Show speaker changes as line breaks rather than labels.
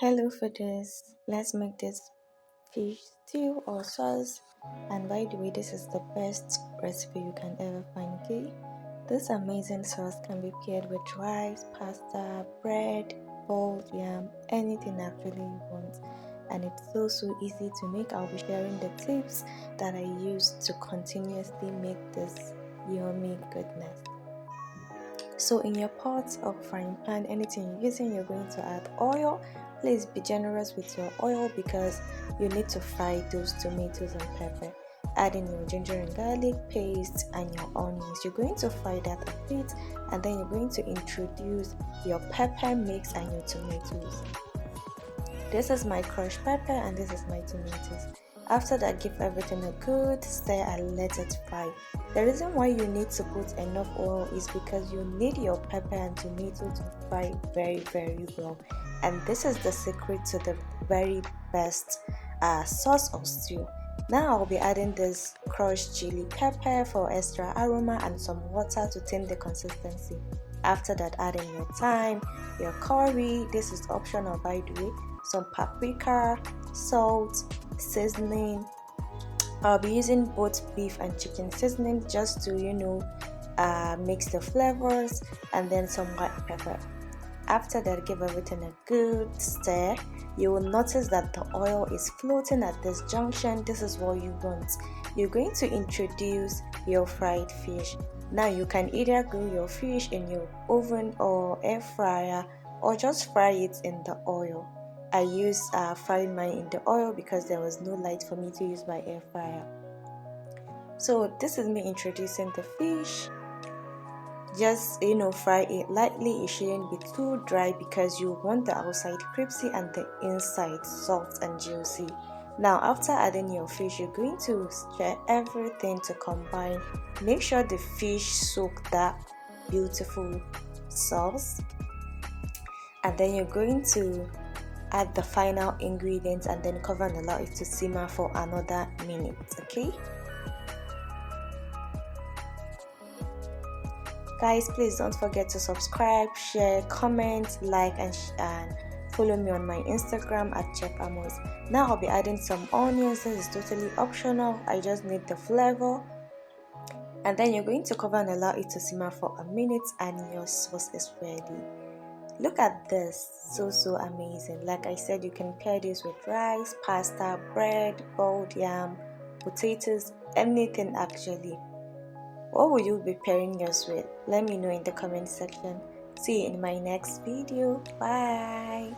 Hello foodies, let's make this fish stew or sauce. And by the way, this is the best recipe you can ever find, okay? This amazing sauce can be paired with rice, pasta, bread, boiled yam, anything actually you want. And it's so easy to make. I'll be sharing the tips that I use to continuously make this yummy goodness. So in your pot or frying pan, anything you're using, you're going to add oil. Please be generous with your oil because you need to fry those tomatoes and pepper. Add in your ginger and garlic paste and your onions. You're going to fry that a bit, and then you're going to introduce your pepper mix and your tomatoes. This is my crushed pepper and this is my tomatoes. After that, give everything a good stir and let it fry. The reason why you need to put enough oil is because you need your pepper and tomato to fry very well. And this is the secret to the very best sauce or stew. Now I'll be adding this crushed chili pepper for extra aroma and some water to thin the consistency. After that, add in your thyme, your curry, this is optional by the way, some paprika, salt, seasoning. I'll be using both beef and chicken seasoning just to mix the flavors, and then some white pepper. After that, give everything a good stir. You will notice that the oil is floating at this junction. This is what you want. You're going to introduce your fried fish. Now you can either grill your fish in your oven or air fryer, or just fry it in the oil. I use frying mine in the oil because there was no light for me to use my air fryer. So this is me introducing the fish. Just fry it lightly. It shouldn't be too dry because you want the outside crispy and the inside soft and juicy. Now after adding your fish, you're going to stir everything to combine. Make sure the fish soak that beautiful sauce, and then you're going to add the final ingredients and then cover and allow it to simmer for another minute. Okay guys, please don't forget to subscribe, share, comment, like, and follow me on my Instagram at Chef Amos. Now I'll be adding some onions. This is totally optional. I just need the flavor. And then you're going to cover and allow it to simmer for a minute, and your sauce is ready. Look at this, so amazing. Like I said, you can pair this with rice, pasta, bread, boiled yam, potatoes, anything actually. What will you be pairing yours with? Let me know in the comment section. See you in my next video. Bye.